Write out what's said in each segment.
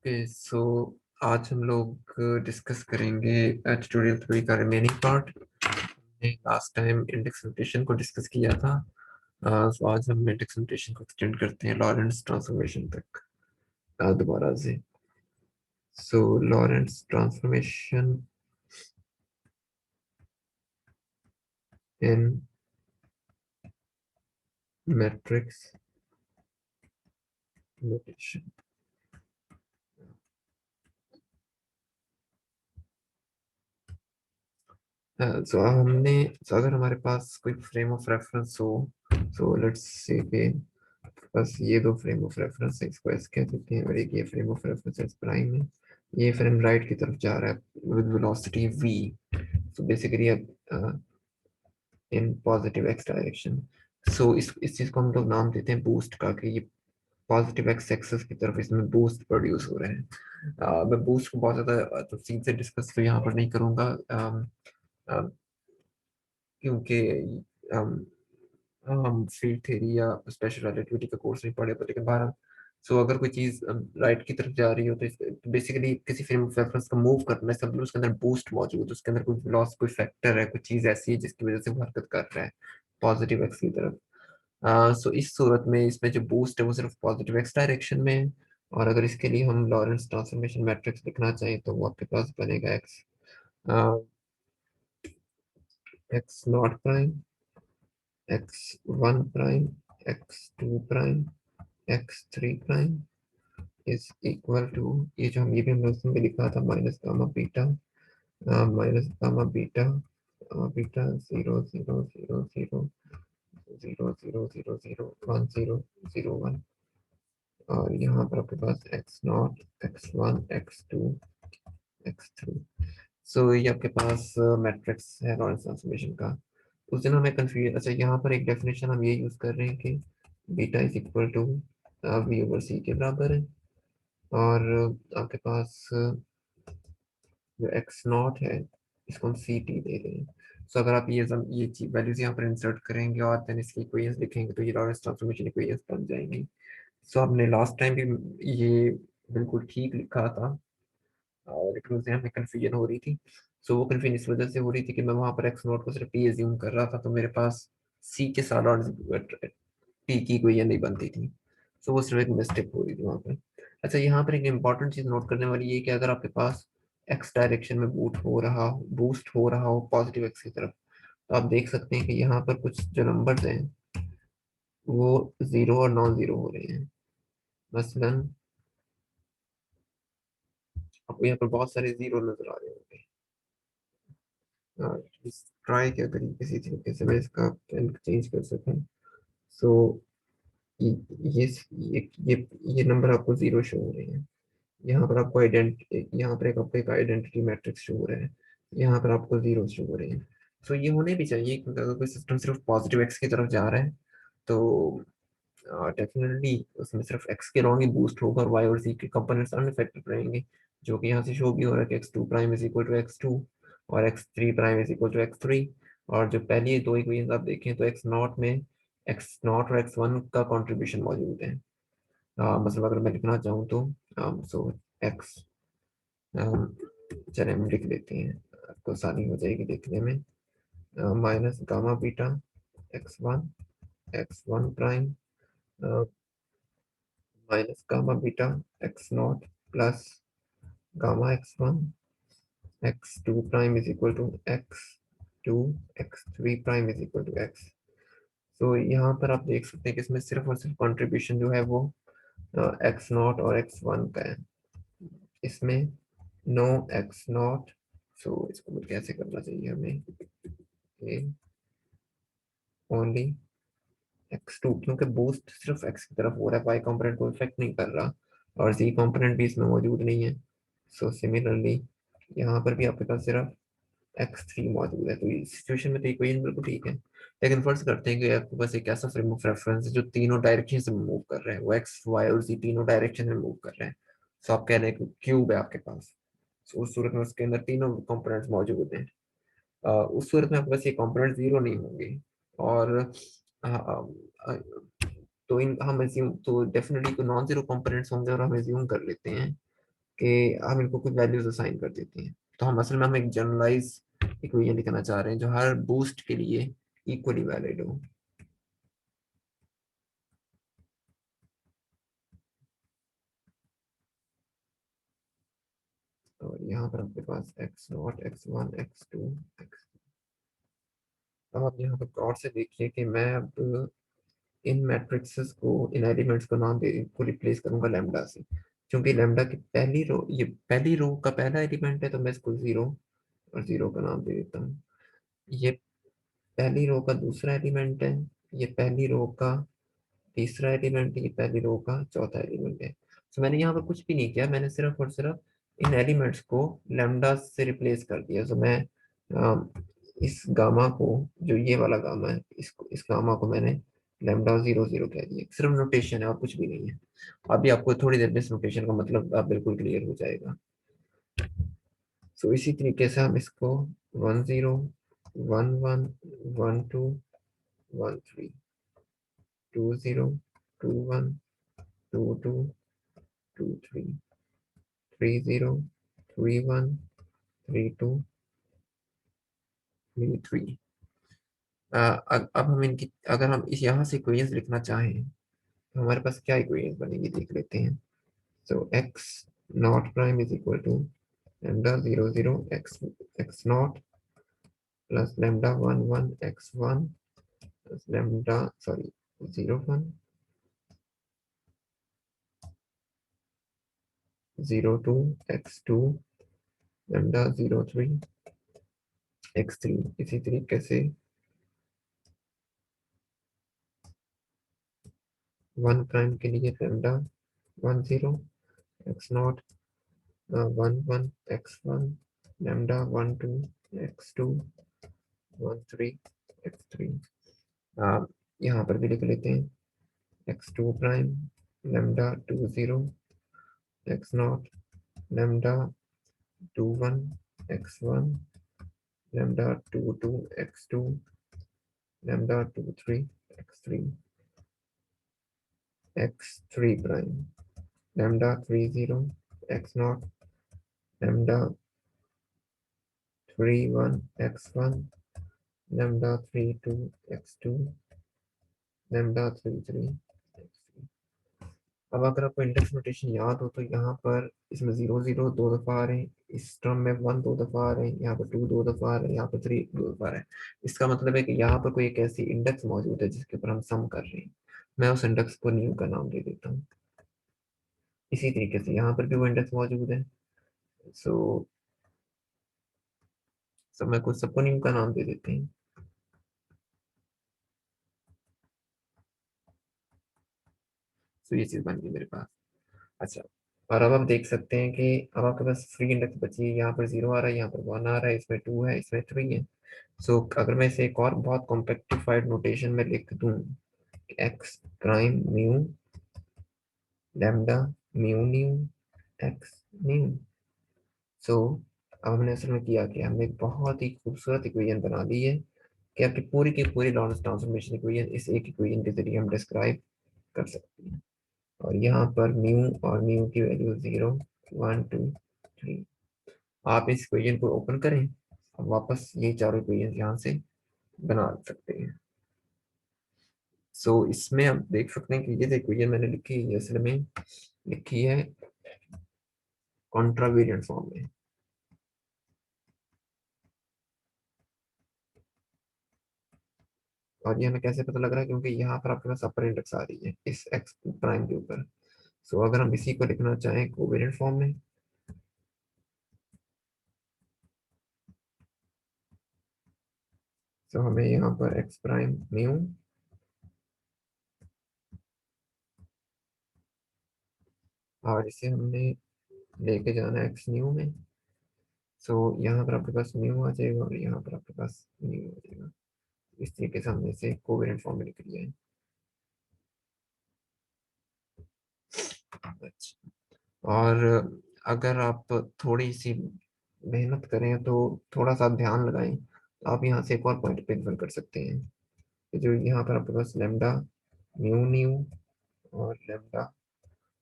Okay so आज हम लोग डिस्कस करेंगे ट्यूटोरियल 3 का रिमेनिंग पार्ट। हमने लास्ट टाइम इंडेक्स नोटेशन को डिस्कस किया था। सो आज हम इंडेक्स नोटेशन को एक्सटेंड करते हैं लॉरेंट्स ट्रांसफॉर्मेशन तक दोबारा से। So Lorentz transformation in matrix notation. अगर हमारे पास कोई फ्रेम ऑफ रेफरेंस हो, सो लेट्स से कि बस ये दो फ्रेम ऑफ रेफरेंस है, इसको एस कह देते हैं और एक ये frame of reference S prime है। ये फ्रेम राइट की तरफ जा रहा है with velocity v। So basically अब इन पॉजिटिव एक्स डायरेक्शन। सो इस चीज को हम लोग नाम देते हैं बूस्ट का, कि ये पॉजिटिव एक्स एक्सिस की तरफ इसमें बूस्ट प्रोड्यूस हो रहे हैं। मैं बूस्ट को बहुत ज्यादा तफसील से डिस्कस तो यहाँ पर नहीं करूंगा, क्योंकि अम, हम फील्ड थ्योरी या स्पेशल रिलेटिविटी का कोर्स नहीं पढ़े, तो लेकिन बाहर सो अगर कोई चीज राइट की तरफ जा रही हो तो बेसिकली किसी फ्रेम ऑफ रेफरेंस को मूव करना है, सब उसके अंदर बूस्ट मौजूद है, उसके अंदर कोई लॉस कोई फैक्टर है, कोई चीज ऐसी है जिसकी वजह से वो हरकत कर रहा है पॉजिटिव एक्स की तरफ। सो इस सूरत में इसमें जो बूस्ट है वो सिर्फ पॉजिटिव एक्स डायरेक्शन में है। और अगर इसके लिए हम लॉरेंस ट्रांसफॉर्मेशन मैट्रिक्स लिखना चाहें तो वो आपके पास बनेगा X naught prime, X one prime, X two prime, X three prime is equal to, ये जो हम ये भी हमने उसमें भी लिखा था, minus gamma beta, minus gamma beta, beta zero zero zero zero zero zero zero zero one zero zero one. और यहाँ पर आपके पास x naught, x one, x two, X three. So ये आपके पास मैट्रिक्स है लॉरेंस ट्रांसफॉर्मेशन का। उस दिन हमें कंफ्यूज, अच्छा यहाँ पर एक डेफिनेशन हम ये यूज कर रहे हैं कि beta is equal to V over C के बराबर है। और आपके पास जो एक्स नॉट है इसको हम सी टी दे रहे हैं। सो अगर आप ये वैल्यूज यहाँ पर इंसर्ट करेंगे और देन इसकी इक्वेशंस लिखेंगे तो ये लॉरेंस ट्रांसफॉर्मेशन इक्वेशंस बन जाएंगी। सो आपने लास्ट टाइम भी ये बिल्कुल ठीक लिखा था, और लेकिन उससे हमें कन्फ्यूजन हो रही थी। सो वो कन्फ्यूजन इस वजह से हो रही थी कि मैं वहां पर एक्स नॉट को सिर्फ टी एज्यूम कर रहा था, तो मेरे पास सी के साथ और टी की इक्वेशन नहीं बनती थी। सो वो सिर्फ एक मिस्टेक हो रही थी वहां पर। अच्छा, यहाँ पर एक इंपॉर्टेंट चीज नोट करने वाली ये कि अगर आपके पास एक्स डायरेक्शन में बूस्ट हो रहा हो पॉजिटिव एक्स की तरफ, तो आप देख सकते हैं कि यहाँ पर कुछ जो नंबर्स हैं वो जीरो और नॉन जीरो हो रहे हैं। मसलन आपको यहाँ पर बहुत सारे जीरो नजर आ रहे होंगे। ट्राई क्या करिए किसी तरीके से मैं इसका पेन चेंज कर सकूं। सो ये ये ये नंबर आपको जीरो शो हो रहे हैं। यहाँ पर आपको यहाँ पर एक आपको एक आइडेंटिटी मैट्रिक्स शो हो रहा है, यहाँ पर आपको जीरो शो हो रहे हैं। सो ये होने भी चाहिए, क्योंकि अगर कोई सिस्टम सिर्फ पॉजिटिव एक्स की तरफ जा रहा है तो डेफिनेटली उसमें सिर्फ एक्स के रॉन्ग ही बूस्ट होगा और वाई और सी के कंपोनेंट्स अनइफेक्टेड रहेंगे, जो कि यहाँ से शो भी हो रहा है कि X two prime is equal to x two और X three prime is equal to X three. और जो पहली दो इक्वेशन आप देखें तो एक्स नॉट में एक्स नॉट और एक्स वन का कॉन्ट्रीब्यूशन मौजूद है। मतलब अगर मैं लिखना चाहूँ तो सो एक्स, चलिए हम लिख लेते हैं, आपको आसानी हो जाएगी देखने में। Minus gamma beta X one prime, minus gamma beta X naught plus gamma X one, x two prime is equal to x two, X three prime is equal to X. तो यहाँ पर आप देख सकते हैं कि इसमें सिर्फ और सिर्फ कंट्रीब्यूशन जो है वो एक्स नॉट और एक्स वन का है, इसमें नो एक्स नॉट। सो इसको कैसे करना चाहिए हमें, ओनली एक्स टू, क्योंकि बूस्ट सिर्फ एक्स की तरफ हो रहा है, वाई कॉम्पोनेंट को इफेक्ट नहीं कर रहा और जी कॉम्पोनेंट भी इसमें मौजूद नहीं है। सो सिमिलरली यहाँ पर भी आपके पास सिर्फ एक्स थ्री मौजूद है, तो इस सिचुएशन में तो इक्वेशन बिल्कुल ठीक है। लेकिन फर्ज करते हैं कि आपके पास एक ऐसा फ्रेम ऑफ रेफरेंस है जो तीनों डायरेक्शन से मूव कर रहे हैं, वो एक्स वाई और जी तीनों डायरेक्शन में मूव कर रहे हैं। सो आप कह रहे हैं कि क्यूब है आपके पास, so उस सूरत में उसके अंदर तीनों कंपोनेंट्स मौजूद हैं। उस सूरत में आपके पास ये कंपोनेंट जीरो नहीं होंगे। और अ, अ, तो इन हम assume तो डेफिनेटली तो नॉन जीरो कंपोनेंट्स होंगे और हम एज्यूम कर लेते हैं कि हम इनको कुछ वैल्यूज असाइन कर देते हैं। तो हम असल में हम एक जनरलाइज इक्वेशन लिखना चाह रहे हैं जो हर बूस्ट के लिए इक्वली वैलिड हो। और यहाँ पर आपके पास x naught x one x two x. अब आप यहाँ पर गौर से देखिए कि मैं अब इन मैट्रिक्सेस को, इन एलिमेंट्स को नाम दे को रिप्लेस करूंगा लैम्डा से। क्योंकि लैम्डा की पहली रो, ये पहली रो का पहला एलिमेंट है, तो मैं इसको जीरो और जीरो का नाम दे देता हूँ। ये पहली रो का दूसरा एलिमेंट है, ये पहली रो का तीसरा एलिमेंट, ये पहली रो का चौथा एलिमेंट है। तो मैंने यहाँ पर कुछ भी नहीं किया, मैंने सिर्फ और सिर्फ इन एलिमेंट्स को लैम्डा से रिप्लेस कर दिया। तो मैं इस गामा को, जो ये वाला गामा है, इसको, इस गामा को मैंने लैम्डा जीरो जीरो कह दिया। सिर्फ नोटेशन है और कुछ भी नहीं है। अभी आपको थोड़ी देर में इस नोटेशन का मतलब आप बिल्कुल क्लियर हो जाएगा। सो इसी तरीके से हम इसको 10 11 12 13 20 21 22 23 30 31 32 33। अब हम इनकी, अगर हम इस यहाँ से इक्वेशंस लिखना चाहें तो हमारे पास क्या इक्वेशंस बनेगी देख लेते हैं। So x naught prime is equal to lambda zero zero x x naught plus lambda one one x one plus lambda, sorry, zero one zero two x two lambda zero three x three. इसी तरीके से one prime के लिए lambda one zero x naught one one x one lambda one two x two one three x three. यहाँ पर भी लिख लेते हैं x two prime lambda two zero x naught lambda two one x one lambda two two x two lambda two three x three x three prime lambda three zero x naught lambda three one x one lambda three two x two lambda three three. अब अगर आपको index notation याद हो तो यहाँ पर इसमें zero zero दो दफा आ रहे हैं, इस टर्म में वन दो दफा आ रहे हैं, यहाँ पर टू दो दफा आ रहे हैं, यहाँ पर थ्री दो दफा आ रहे हैं। इसका मतलब है कि यहाँ पर कोई एक ऐसी इंडेक्स मौजूद है जिसके ऊपर हम सम कर रहे हैं। मैं उस इंडेक्स को न्यू का नाम दे देता हूँ। इसी तरीके से यहाँ पर भी वो इंडेक्स मौजूद है। सो सब मैं कुछ सबको न्यू का नाम दे देते हैं। तो ये चीज बन गई मेरे पास। अच्छा, और अब हम देख सकते हैं कि अब आपके पास फ्री इंडेक्स बची है। यहाँ पर जीरो आ रहा है, यहाँ पर वन आ रहा है, इसमें टू है, इसमें थ्री है। सो अगर मैं इसे एक और बहुत कॉम्प्लेक्टिफाइड नोटेशन में लिख दूं, x prime mu lambda mu nu x nu. So अब हमने असल में किया कि हमने एक बहुत ही खूबसूरत इक्वेशन बना ली है कि आपकी पूरी की पूरी लॉरेंस ट्रांसफॉर्मेशन इक्वेशन इस एक इक्वेशन के जरिए हम डिस्क्राइब कर सकते हैं। और यहाँ पर म्यू और म्यू की value zero one two three. आप इस इक्वेशन को ओपन करें, अब वापस ये चारों इक्वेशन यहाँ से बना सकते हैं। सो इसमें आप देख सकते हैं कि ये जो इक्वेशन मैंने लिखी है ये असल में लिखी है कॉन्ट्रावेरिएंट फॉर्म में। और ये हमें कैसे पता लग रहा है, क्योंकि यहाँ पर आपके पास अपर इंडेक्स आ रही है इस एक्स प्राइम के ऊपर। सो अगर हम इसी को लिखना चाहें कोवेरिएंट फॉर्म में, तो हमें यहाँ पर एक्स प्राइम म्यू और इसे हमने लेके जाना है एक्स न्यू में। सो यहाँ पर आपके पास म्यू आ जाएगा और यहाँ पर आपके पास न्यू आ जाएगा। इस तरीके से हमने इसे कोवेरिएंट फॉर्म में लिख लिया है। अच्छा, और अगर आप थोड़ी सी मेहनत करें तो थोड़ा सा ध्यान लगाएं तो आप यहाँ से एक और पॉइंट पे इन्फर कर सकते हैं कि जो यहाँ पर आपके पास लेमडा म्यू न्यू और लेमडा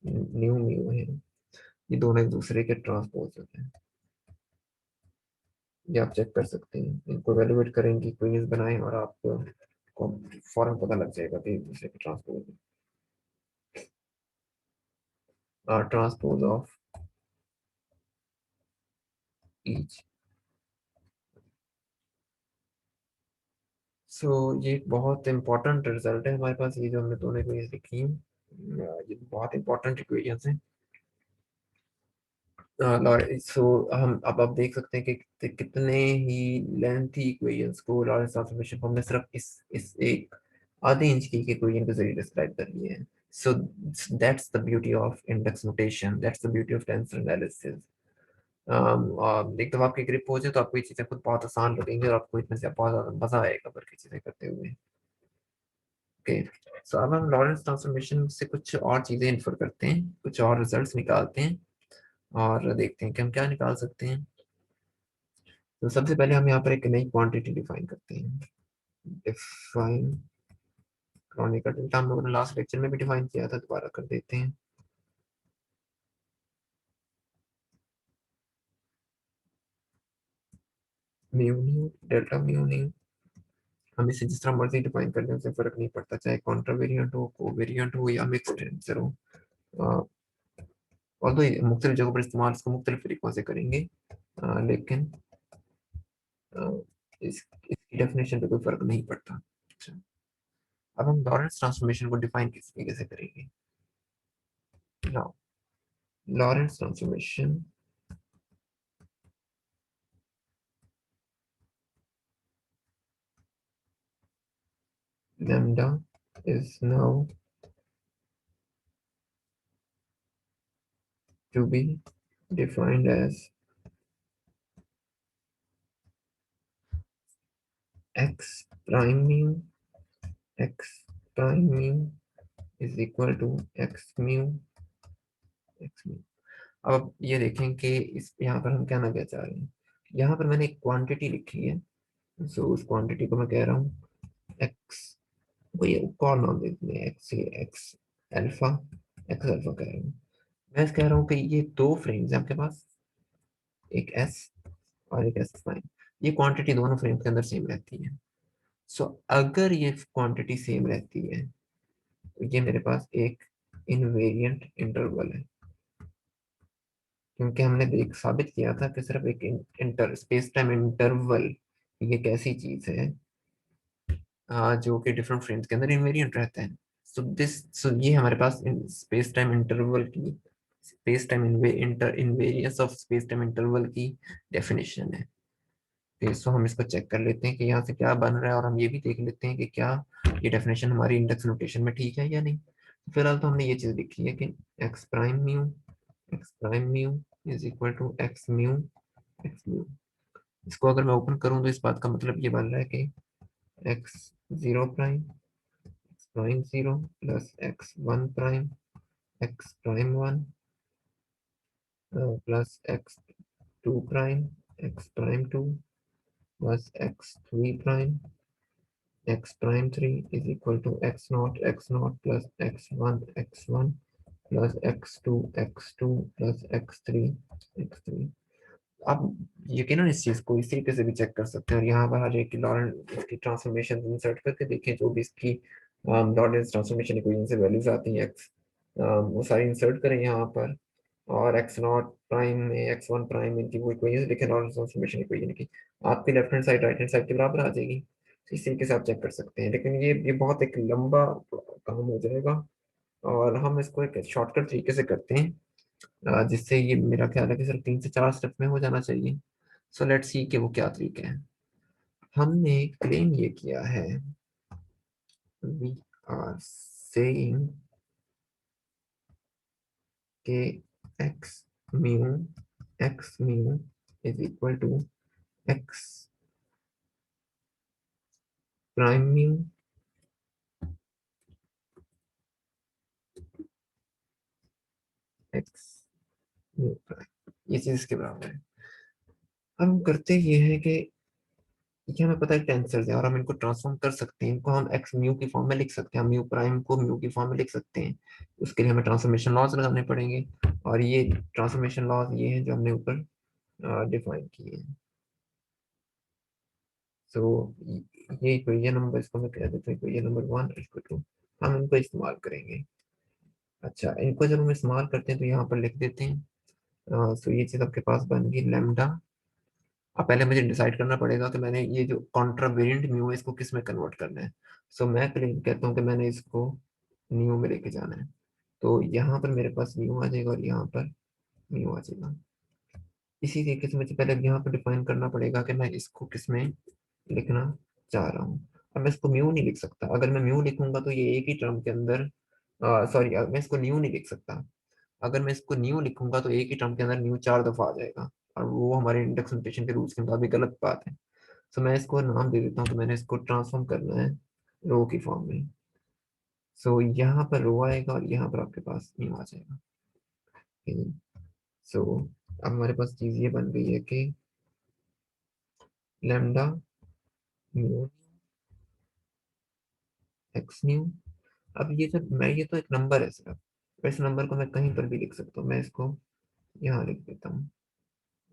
न्यू म्यू है, ये दोनों एक दूसरे के ट्रांसपोज होते हैं। ये आप चेक कर सकते हैं, इनको वैल्यूएट करेंगे, इक्वेशंस बनाएं और आपको फौरन पता लग जाएगा कि एक दूसरे के ट्रांसपोज है। Transpose of each. सो ये एक बहुत इंपॉर्टेंट रिजल्ट है हमारे पास, ये जो हमने दोनों इक्वेशंस लिखी हैं, ये बहुत इंपॉर्टेंट इक्वेशंस हैं। सो हम अब आप देख सकते हैं कि कितने ही लेंथी इक्वेशंस को लॉरेंस ट्रांसफॉर्मेशन को हमने सिर्फ इस एक आधे इंच की इक्वेशन के जरिए डिस्क्राइब कर लिए हैं। So that's the beauty of index notation, that's the beauty of tensor analysis. एक दफा आपकी ग्रिप हो जाए तो आपको ये चीजें खुद बहुत आसान लगेंगी और आपको इतने से बहुत ज्यादा मजा आएगा करके चीजें करते हुए। ओके, सो अब हम लॉरेंस ट्रांसफॉर्मेशन से कुछ और चीजें इन्फर करते हैं, कुछ और रिजल्ट्स निकालते हैं और देखते हैं कि हम क्या निकाल सकते हैं। तो सबसे पहले हम यहाँ पर एक नई क्वांटिटी डिफाइन करते हैं। डिफाइन क्रोनिकल डेल्टा, हम लोगों ने लास्ट लेक्चर में भी डिफाइन किया था, दोबारा कर देते हैं। Mu new delta mu new, हम इसे जिस तरह मर्जी डिफाइन कर लें उससे फर्क नहीं पड़ता, चाहे कॉन्ट्रा वेरिएंट हो, कोवेरिएंट हो या मिक्स्ड आंसर हो। और तो मुख्तलिफ जगहों पर इस्तेमाल इसको मुख्तलिफ तरीकों से करेंगे, लेकिन इसकी डेफिनेशन पे कोई फर्क नहीं पड़ता। अच्छा, अब हम लॉरेंस ट्रांसफॉर्मेशन को डिफाइन किस तरीके से करेंगे। Now Lorentz transformation lambda is now to be defined as x prime mu, x prime mu is equal to x mu, x mu। अब ये देखें कि इस यहाँ पर हम क्या ना क्या चाह रहे हैं। यहाँ पर मैंने एक क्वांटिटी लिखी है, सो उस क्वांटिटी को मैं कह रहा हूँ x, वही कॉल नाम देते हैं x, x alpha, x alpha कह रहा हूँ। मैं कह रहा हूँ कि ये दो फ्रेम्स हैं आपके पास, एक s और एक s प्राइम। ये क्वांटिटी दोनों फ्रेम के अंदर सेम रहती है। सो अगर ये क्वांटिटी सेम रहती है तो ये मेरे पास एक इनवेरिएंट इंटरवल है, क्योंकि हमने एक साबित किया था कि सिर्फ एक इंटर स्पेस टाइम इंटरवल ये एक ऐसी चीज है जो कि डिफरेंट फ्रेम्स के अंदर इनवेरिएंट रहता है। सो ये हमारे पास स्पेस टाइम इंटरवल की, space time invariance of space time interval की डेफिनेशन है। सो हम इसको चेक कर लेते हैं कि यहाँ से क्या बन रहा है और हम ये भी देख लेते हैं कि क्या ये डेफिनेशन हमारी इंडेक्स नोटेशन में ठीक है या नहीं। फिलहाल तो हमने ये चीज लिखी है कि X prime mu is equal to X mu. इसको अगर मैं ओपन करूं तो इस बात का मतलब ये बन रहा है कि x zero prime, ex prime zero plus ex prime one plus ex prime to plus X three prime, x prime 3 is equal to x naught plus x1 plus x2 plus x3। आप यकीनन इस चीज को इस तरीके से भी check कर सकते हैं और यहाँ पर हर एक लॉरेंट इसकी ट्रांसफॉर्मेशन इंसर्ट करके देखें, जो भी इसकी लॉरेंस ट्रांसफॉर्मेशन इक्वेशन से वैल्यूज आती हैं x, वो सारी इंसर्ट करें यहाँ पर, और एक्स नॉट प्राइम में एक्स वन प्राइम इनकी वो इक्वेशन लिखें लॉरेंस ट्रांसफॉर्मेशन इक्वेशन की, आपकी left hand side right hand side के बराबर आ जाएगी। तो इस तरीके से आप चेक कर सकते हैं, लेकिन ये बहुत एक लंबा काम हो जाएगा और हम इसको एक शॉर्टकट तरीके से करते हैं, जिससे ये मेरा ख्याल है कि सिर्फ 3 से 4 स्टेप में हो जाना चाहिए। सो लेट्स सी कि वो क्या तरीके हैं। हमने क्लेम ये किया है, वी आर सेइंग कि X mu is equal to X prime mu X mu prime, ये चीज इसके बराबर है। अब हम करते ये है कि ये हमें पता है टेंसर्स है और हम इनको ट्रांसफॉर्म कर सकते हैं, इनको हम एक्स म्यू की फॉर्म में लिख सकते हैं, हम म्यू प्राइम को म्यू की फॉर्म में लिख सकते हैं। उसके लिए हमें ट्रांसफॉर्मेशन लॉज लगाने पड़ेंगे और ये ट्रांसफॉर्मेशन लॉज ये हैं जो हमने ऊपर डिफाइन किए हैं। सो ये इक्वेशन नंबर, इसको मैं कह देता हूँ इक्वेशन नंबर 1 इक्वल टू, हम इनको इस्तेमाल करेंगे। अच्छा, इनको जब हम इस्तेमाल करते हैं तो यहाँ पर लिख देते हैं। सो ये चीज़ आपके पास बन गई लैम्डा। अब पहले मुझे डिसाइड करना पड़ेगा कि मैंने ये जो कॉन्ट्रावेरिएंट म्यू है इसको किस में कन्वर्ट करना है। सो मैं क्लेम कहता हूँ कि मैंने इसको म्यू में लेके जाना है। तो यहाँ पर मेरे पास म्यू आ जाएगा और यहाँ पर म्यू आ जाएगा। इसी तरीके से मुझे पहले यहाँ पर डिफाइन करना पड़ेगा कि मैं इसको किस में लिखना चाह रहा हूँ। अब मैं इसको म्यू नहीं लिख सकता, अगर मैं म्यू लिखूंगा तो ये एक ही टर्म के अंदर, सॉरी मैं इसको न्यू नहीं लिख सकता। अगर मैं इसको न्यू लिखूंगा तो एक ही टर्म के अंदर न्यू 4 दफा आ जाएगा, और वो हमारे इंडेक्स नोटेशन के रूल्स के मुताबिक गलत बात है। सो मैं इसको नाम दे देता हूँ कि मैंने इसको ट्रांसफॉर्म करना है रो की फॉर्म में। सो यहाँ पर रो आएगा और यहाँ पर आपके पास न्यू आ जाएगा। सो अब हमारे पास चीज ये बन गई है कि लैम्डा न्यू एक्स न्यू। अब ये जब मैं, ये तो एक नंबर है सिर्फ, इस नंबर को मैं कहीं पर भी लिख सकता हूँ। मैं इसको यहाँ लिख देता हूँ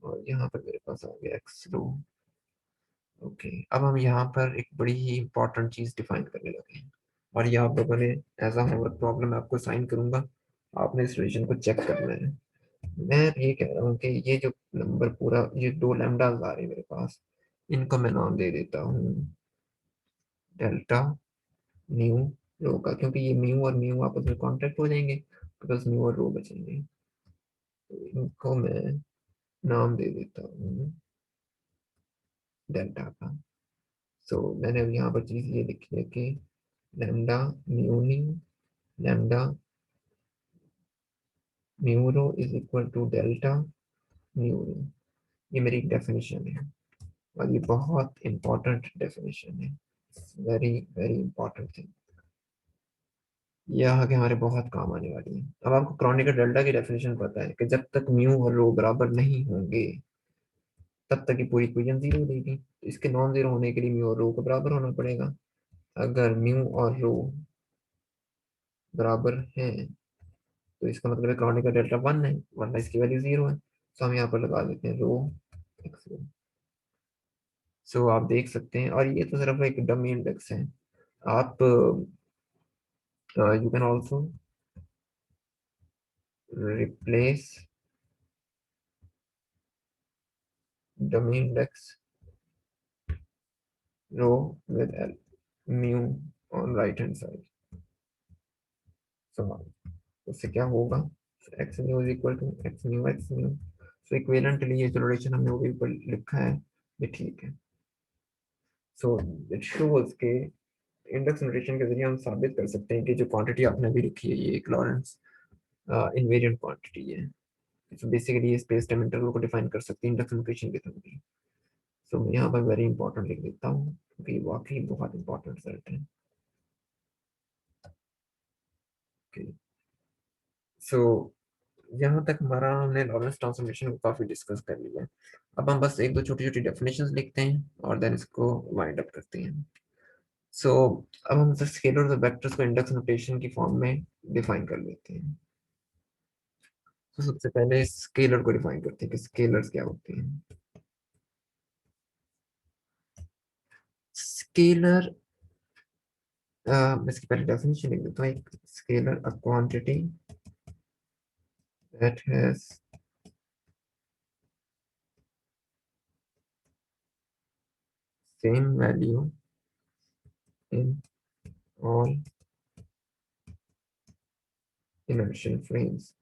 और यहाँ पर मेरे पास आ गया एक्स रो। ओके, अब हम यहाँ पर एक बड़ी ही इंपॉर्टेंट चीज डिफाइन करने लगे हैं, और ये आप लोगों ने एज अ होमवर्क प्रॉब्लम आपको साइन करूंगा, आपने इस रिलेशन को चेक करना है। मैं ये कह रहा हूँ कि ये जो नंबर पूरा, ये दो लैम्डास आ रहे हैं मेरे पास, इनको मैं नाम दे देता हूँ डेल्टा न्यू रो का, क्योंकि ये म्यू और म्यू आपस में कॉन्टेक्ट हो जाएंगे तो बस म्यू और रो बचेंगे। तो इनको मैं नाम दे देता हूँ डेल्टा का। सो मैंने अब यहाँ पर चीज ये लिखी है कि lambda mu nu lambda mu rho is equal to delta mu rho. ये मेरी डेफिनेशन है, और ये बहुत इंपॉर्टेंट डेफिनेशन है, वेरी वेरी इंपॉर्टेंट थिंग। ये आगे हमारे बहुत काम आने वाली है। अब आपको क्रॉनिकल डेल्टा की डेफिनेशन पता है कि जब तक म्यू और रो बराबर नहीं होंगे तब तक ये पूरी इक्वेशन जीरो देगी। तो इसके नॉन जीरो होने के लिए म्यू और रो को बराबर होना पड़ेगा। अगर म्यू और रो बराबर हैं तो इसका मतलब है क्रॉनिकल डेल्टा 1 है, वरना इसकी वैल्यू जीरो है। तो हम यहाँ पर लगा देते हैं रो एक्स रो। सो आप देख सकते हैं, और ये तो सिर्फ एक डमी इंडेक्स है। आप you can also replace dummy index rho with mu on right hand side। So उससे क्या होगा, X nu is equal to X nu x nu. So equivalently ये जो रिलेशन हमने वो भी ऊपर लिखा है ये ठीक है। सो इट शोज के इंडेक्स नोटेशन के जरिए हम साबित कर सकते हैं कि जो क्वांटिटी आपने अभी लिखी है ये एक लॉरेंस इनवेरिएंट क्वांटिटी है। तो बेसिकली ये स्पेस टाइम इंटरवल को डिफाइन कर सकते हैं इंडेक्स नोटेशन के थ्रू भी। सो मैं यहाँ पर वेरी इंपॉर्टेंट लिख देता हूँ क्योंकि ये वाकई बहुत इंपॉर्टेंट रिजल्ट है। सो यहाँ तक हमारा, हमने लॉरेंस ट्रांसफॉर्मेशन को काफी डिस्कस कर लिया है। अब हम बस एक दो छोटी छोटी डेफिनेशंस लिखते हैं और देन इसको वाइंड अप करते हैं। सो अब हम स्केलर और वेक्टर्स को इंडेक्स नोटेशन की फॉर्म में डिफाइन कर लेते हैं। तो सबसे पहले स्केलर को डिफाइन करते हैं कि स्केलर्स क्या होते हैं। स्केलर, मैं इसकी पहले डेफिनेशन लिख देता हूँ। एक scalar a quantity that has same value in all inertial frames.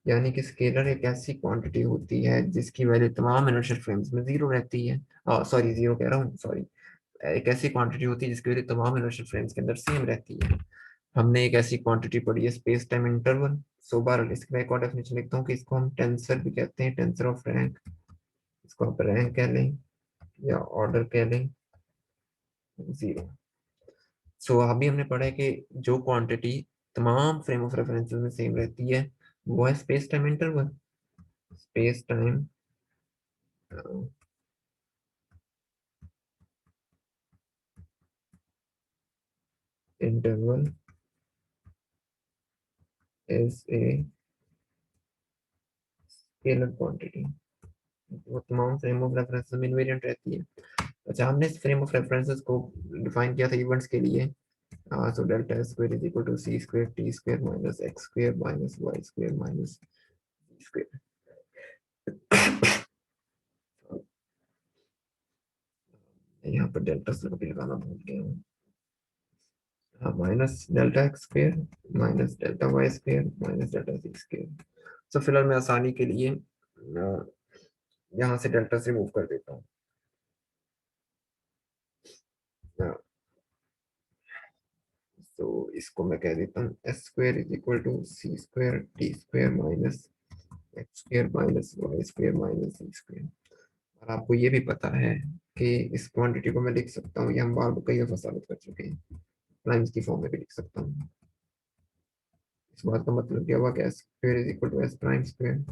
यानी कि स्केलर एक ऐसी क्वांटिटी होती है जिसकी वैल्यू तमाम इनर्शियल फ्रेम्स में जीरो रहती है। सॉरी, जीरो कह रहा हूँ, सॉरी। एक ऐसी क्वांटिटी होती है जिसकी वैल्यू तमाम इनर्शियल फ्रेम्स के अंदर सेम रहती है। हमने एक ऐसी क्वांटिटी पढ़ी है स्पेस टाइम इंटरवल। सो बार इसका एक और डेफिनेशन लिखता हूँ कि इसको हम टेंसर भी कहते हैं, टेंसर ऑफ रैंक। इसको आप रैंक कह लें या ऑर्डर कह लें जीरो। सो अभी हमने पढ़ा है कि जो क्वांटिटी तमाम फ्रेम ऑफ रेफरेंसेस में सेम रहती है वो है space time interval. Space time interval is a scalar quantity वो तमाम फ्रेम ऑफ रेफरेंसेस में इनवेरिएंट रहती है। अच्छा, हमने इस फ्रेम ऑफ रेफरेंसेस को डिफाइन किया था इवेंट्स के लिए। So delta square is equal to C square T square minus X square minus Y square minus square. यहाँ पर डेल्टा स्क्वायर भी लगाना भूल गया हूँ। हाँ, minus delta X square minus delta Y square minus delta C square. तो फिलहाल मैं आसानी के लिए यहाँ से डेल्टा से रिमूव कर देता हूँ। तो इसको मैं कह देता हूँ S square is equal to C square T square minus X square minus Y square minus C square. और आपको ये भी पता है कि इस क्वांटिटी को मैं लिख सकता हूँ, ये हम बार कई दफा साबित कर चुके हैं, प्राइम्स की फॉर्म में भी लिख सकता हूँ। इस बात का मतलब क्या हुआ कि S square is equal to S prime square.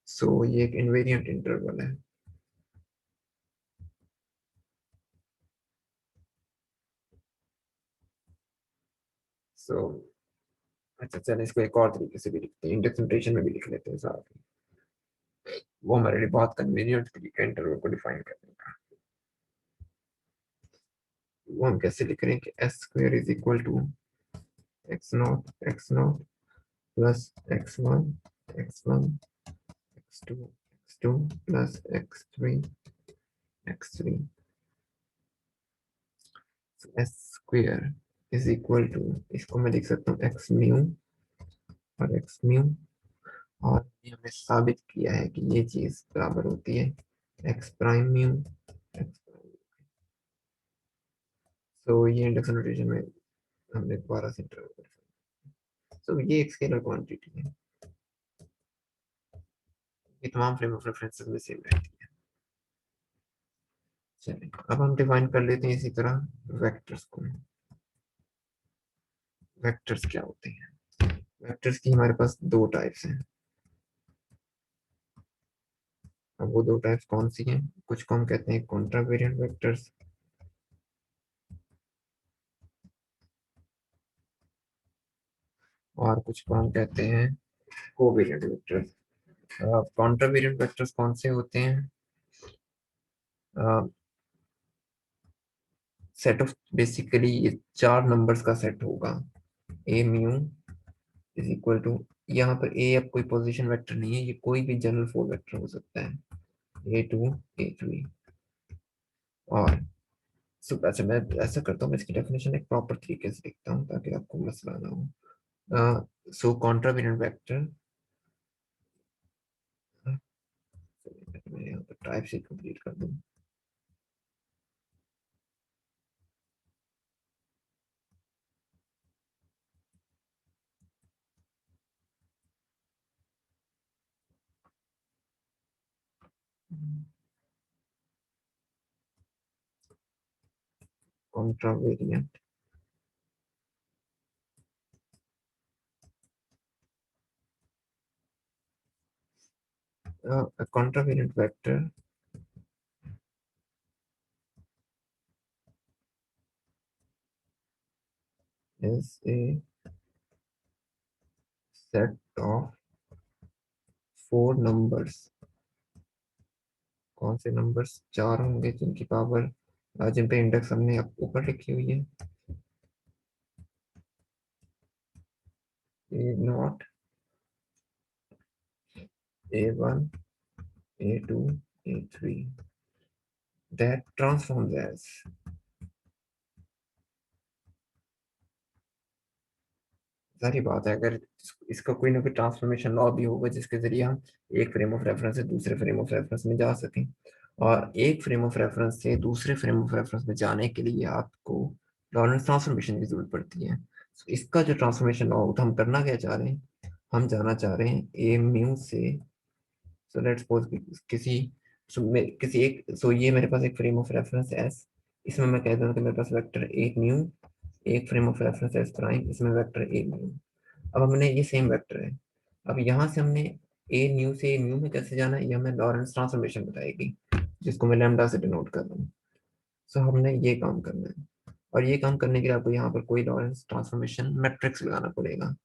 So ये एक इनवेरिएंट इंटरवल है। सो अच्छा, चलिए इसको एक और तरीके से भी लिखते हैं, इंडेक्स नोटेशन में भी लिख लेते हैं साथ में। वो हमारे लिए बहुत कन्वीनियंट तरीका है इंटरवल को डिफाइन करने का। वो हम कैसे लिख रहे हैं कि S square is equal to X naught plus X one x two plus X three S square is equal to, इसको मैं लिख सकता हूँ एक्स म्यू और एक्स म्यू। और ये हमने साबित किया है कि ये चीज बराबर होती है x prime mu ex prime. तो ये इंडक्शन नोटेशन में हमने दोबारा से इंटरवल। तो ये एक स्केलर क्वांटिटी है, ये तमाम फ्रेम ऑफ रेफरेंसेस में सेम रहती है। चलिए अब हम डिफाइन कर लेते हैं इसी तरह वेक्टर्स को। वेक्टर्स क्या होते हैं? वेक्टर्स की हमारे पास दो टाइप्स हैं। अब वो दो टाइप्स कौन सी हैं? कुछ को हम कहते हैं कॉन्ट्रावेरिएंट वेक्टर्स और कुछ को हम कहते हैं कोवेरिएंट वेक्टर्स। कॉन्ट्रावेरिएंट वेक्टर्स कौन से होते हैं? सेट ऑफ बेसिकली ये चार नंबर्स का सेट होगा। ए म्यू इज इक्वल टू, यहाँ पर ए अब कोई पोजीशन वेक्टर नहीं है, ये कोई भी जनरल फोर वेक्टर हो सकता है, A2 A3। और अच्छा, मैं ऐसा करता हूँ, मैं इसकी डेफिनेशन एक प्रॉपर तरीके से लिखता हूँ ताकि आपको मसला ना हो। सो कॉन्ट्रावेरिएंट वेक्टर, मैं यहाँ पर टाइप से कंप्लीट कर दूँ। कॉन्ट्रावेरिएंट कॉन्ट्रावेरिएंट vector is a set of four numbers। कौन से नंबर्स? चार होंगे जिनकी पावर, जिन पे इंडेक्स हमने ऊपर लिखी हुई है, A0 A1 A2 A3 that transforms as, सारी बात है, अगर इसका कोई ना कोई ट्रांसफॉर्मेशन लॉ भी होगा जिसके जरिए हम एक फ्रेम ऑफ रेफरेंस से दूसरे फ्रेम ऑफ रेफरेंस में जा सकें। और एक फ्रेम ऑफ रेफरेंस से दूसरे फ्रेम ऑफ रेफरेंस में जाने के लिए आपको लॉरेंस ट्रांसफॉर्मेशन की जरूरत पड़ती है। So, इसका जो ट्रांसफॉर्मेशन लॉ होता है, हम करना क्या चाह रहे हैं? हम जाना चाह रहे हैं ए म्यू से, सो लेट्स सपोज किसी, किसी एक, ये मेरे पास एक फ्रेम ऑफ रेफरेंस एस, इसमें मैं कहता हूँ कि मेरे पास वेक्टर ए म्यू, एक frame of reference S prime, इसमें वेक्टर ए म्यू। अब हमने ये सेम वेक्टर है, अब यहाँ से हमने ए न्यू से ए म्यू में कैसे जाना है, ये हमें लॉरेंस ट्रांसफॉर्मेशन बताएगी, जिसको मैं लैम्डा से डिनोट कर रहा हूँ। सो हमने ये काम करना है, और ये काम करने के लिए आपको यहाँ पर कोई लॉरेंस ट्रांसफॉर्मेशन मैट्रिक्स लगाना पड़ेगा।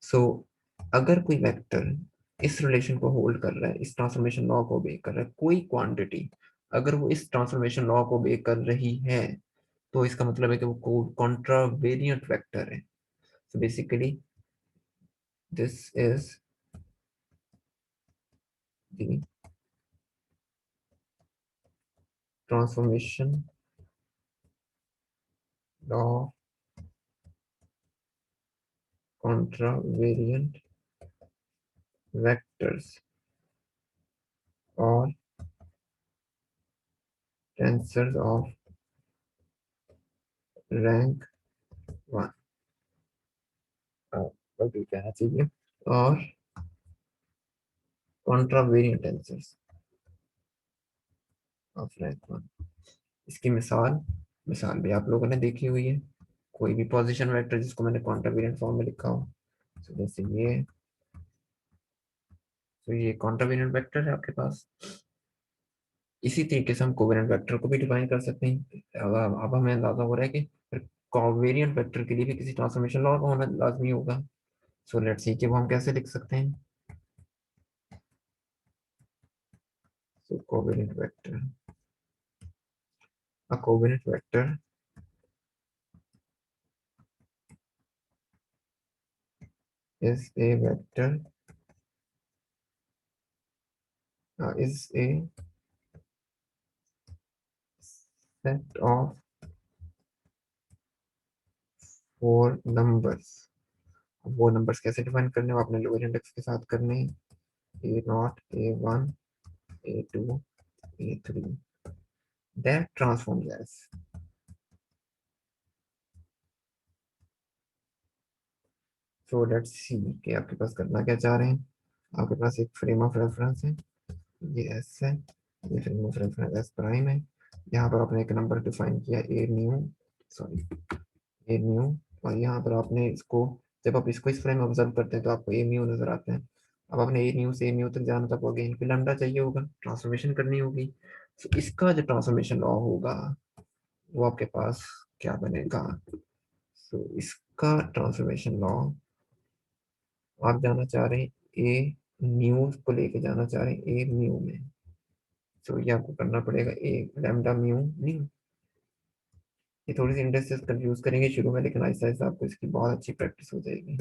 सो अगर कोई वेक्टर इस रिलेशन को होल्ड कर रहा है, इस ट्रांसफॉर्मेशन लॉ को ओबे कर रहा है, कोई क्वांटिटी अगर वो इस ट्रांसफॉर्मेशन लॉ को ओबे कर रही है, तो इसका मतलब है कि वो कॉन्ट्रावेरिएंट वेक्टर है. So basically this is the transformation law contravariant vectors or tensors of rank 1. बल्कि कहना चाहिए और contravariant tensors of rank 1. इसकी मिसाल मिसाल भी आप लोगों ने देखी हुई है. कोई भी पोजीशन वेक्टर जिसको मैंने कॉन्ट्रावेरिएंट फॉर्म में लिखा हो, तो जैसे ये, तो ये कॉन्ट्रावेरिएंट वेक्टर है आपके पास. इसी तरीके से हम कोवेरिएंट वेक्टर को भी डिफाइन कर सकते हैं. अब हमें अंदाजा हो रहा है कि कोवेरिएंट वेक्टर के लिए भी किसी ट्रांसफॉर्मेशन लॉ का होना लाजमी होगा. सो लेट्स सी कि वो हम कैसे लिख सकते हैं. So covariant vector, a covenant vector is a vector is a set of four numbers. वो नंबर्स कैसे डिफाइन करने, वो अपने लोअर इंडेक्स के साथ करने. A naught, A one, A two, A three, that transforms as. So let's see कि आपके पास करना क्या चाह रहे हैं. आपके पास एक फ्रेम ऑफ रेफरेंस है, ये एस है, ये frame of reference S prime है. यहाँ पर आपने एक नंबर डिफाइन किया a new, sorry A mu. और यहाँ पर आपने इसको, जब आप इसको इस फ्रेम में ऑब्जर्व करते हैं तो आपको ए म्यू नजर आता है. अब आपने ए म्यू से ए म्यू तक जाना, तक हो गया, इन पे लैम्डा चाहिए होगा, ट्रांसफॉर्मेशन करनी होगी. तो इसका जो ट्रांसफॉर्मेशन लॉ होगा वो आपके पास क्या बनेगा. तो इसका ट्रांसफॉर्मेशन लॉ, आप जाना चाह रहे हैं ए म्यू को लेके जाना चाह रहे हैं ए म्यू में. तो ये आपको करना पड़ेगा ए लैम्डा म्यू न्यू. ये थोड़ी सी इंडेक्सेस कंफ्यूज करेंगे शुरू में, लेकिन आहिस्ता आहिस्ता आपको इसकी बहुत अच्छी प्रैक्टिस हो जाएगी.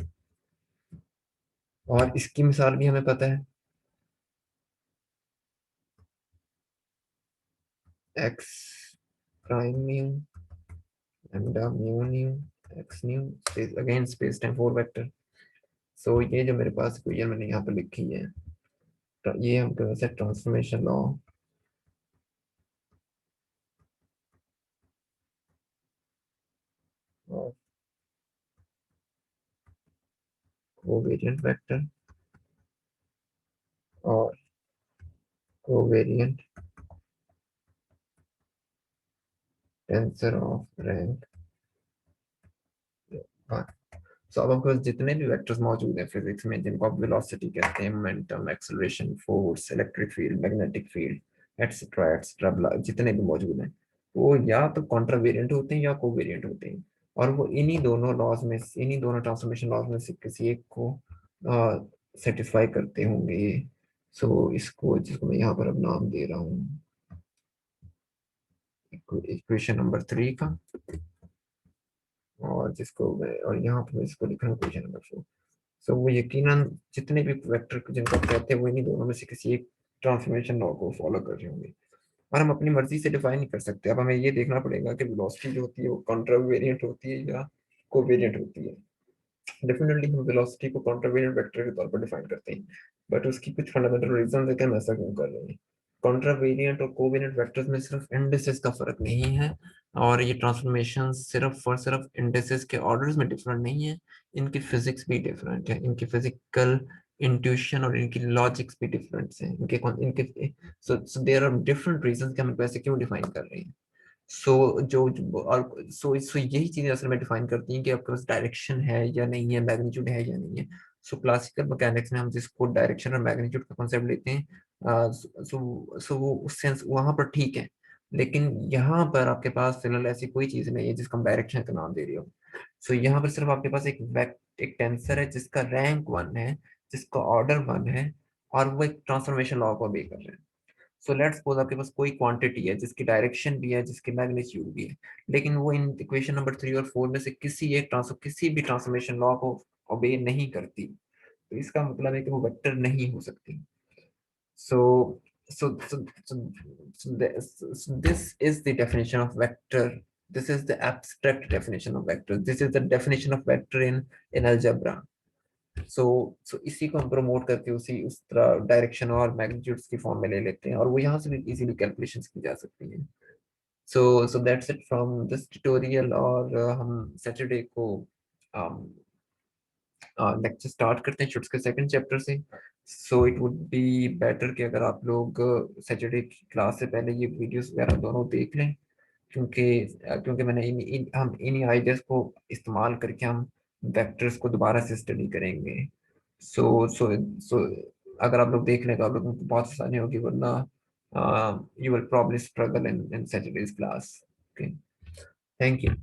और इसकी मिसाल भी हमें पता है, x prime mu lambda mu nu x nu space again space time four vector. So ये जो मेरे पास इक्वेशन मैंने यहाँ पर लिखी है, तो ये हमके पास है transformation law of covariant vector और कोवेरिएंट टेंसर ऑफ रैंक 1. सो अब आपके पास जितने भी वेक्टर्स मौजूद हैं फिजिक्स में, जिनको आप वेलोसिटी कहते हैं, momentum, acceleration, force, electric field, magnetic field, etcetera etcetera, जितने भी मौजूद हैं, वो या तो कॉन्ट्रावेरिएंट होते हैं या कोवेरिएंट होते हैं. और वो इन्हीं दोनों लॉज में, इन्हीं दोनों ट्रांसफॉर्मेशन लॉज में से किसी एक को सेटिस्फाई करते होंगे. सो इसको, जिसको मैं यहाँ पर अब नाम दे रहा हूँ इक्वेशन नंबर 3 का, और जिसको मैं, और यहाँ पर इसको लिखा है इक्वेशन नंबर 4. सो वो यकीनन जितने भी वेक्टर जिनको आप कहते हैं वो इन्हीं दोनों में से किसी एक ट्रांसफॉर्मेशन लॉ को फॉलो कर रहे होंगे. और हम अपनी मर्जी से डिफाइन नहीं कर सकते. अब हमें ये देखना पड़ेगा कि वेलोसिटी जो होती है वो कॉन्ट्रावेरिएंट होती है या कोवेरिएंट होती है. डेफिनेटली हम वेलोसिटी को कॉन्ट्रावेरिएंट वेक्टर के तौर पर डिफाइन करते हैं, बट उसकी कुछ फंडामेंटल रीजन है कि हम ऐसा क्यों कर रहे हैं. कॉन्ट्रावेरिएंट और कोवेरिएंट वेक्टर्स में सिर्फ इंडिसेस का फर्क नहीं है, और ये ट्रांसफॉर्मेशन सिर्फ और सिर्फ इंडिसेस के ऑर्डर्स में डिफरेंट नहीं है, इनकी फिजिक्स भी डिफरेंट है, इनकी फिजिकल इंट्यूशन और इनकी लॉजिक्स भी डिफरेंट हैं. इनके so there are different reasons कि हम इनको ऐसे क्यों डिफाइन कर रहे हैं. सो और सो यही चीजें असल में डिफाइन करती हैं कि आपके पास डायरेक्शन है या नहीं है, मैग्नीट्यूड है या नहीं है. सो क्लासिकल मैकेनिक्स में हम जिसको डायरेक्शन और मैग्नीट्यूड का कॉन्सेप्ट लेते हैं, सो वो उस सेंस वहां पर ठीक है. लेकिन यहाँ पर आपके पास फिलहाल ऐसी कोई चीज नहीं है जिसको हम डायरेक्शन का नाम दे रही हो. सो यहाँ पर सिर्फ आपके पास एक टेंसर है जिसका रैंक 1 है, जिसका ऑर्डर 1 है और वो एक ट्रांसफॉर्मेशन लॉ को ओबे कर रहे हैं। सो लेट्स सपोज आपके पास कोई क्वांटिटी है जिसकी डायरेक्शन भी है, जिसकी मैग्नीट्यूड भी है, लेकिन वो इन इक्वेशन नंबर 3 और 4 में से किसी भी ट्रांसफॉर्मेशन लॉ को ओबे नहीं करती, तो इसका मतलब है कि वो वेक्टर नहीं हो सकती। So, so, so, so, so this is the definition of vector. This is the abstract definition of vector. This is the definition of vector in algebra. So इसी को हम प्रमोट करके उस तरह डायरेक्शन और मैग्नीट्यूड्स की फॉर्म में ले लेते हैं, और वो यहाँ से भी इजीली कैलकुलेशंस की जा सकती हैं। So that's it from this tutorial, और हम सैटरडे को लेक्चर स्टार्ट करते हैं शुट्स के सेकंड चैप्टर से। So it would be better कि अगर आप लोग सैटरडे की क्लास से पहले ये वीडियोस वगैरह दोनों देख लें, क्योंकि क्योंकि मैंने हम इन्हीं आइडियाज को इस्तेमाल करके हम वेक्टर्स को दोबारा से स्टडी करेंगे। सो सो सो अगर आप लोग देख लें तो आप लोगों को बहुत आसानी होगी, वरना you will probably struggle in Saturdays class. Okay, thank you.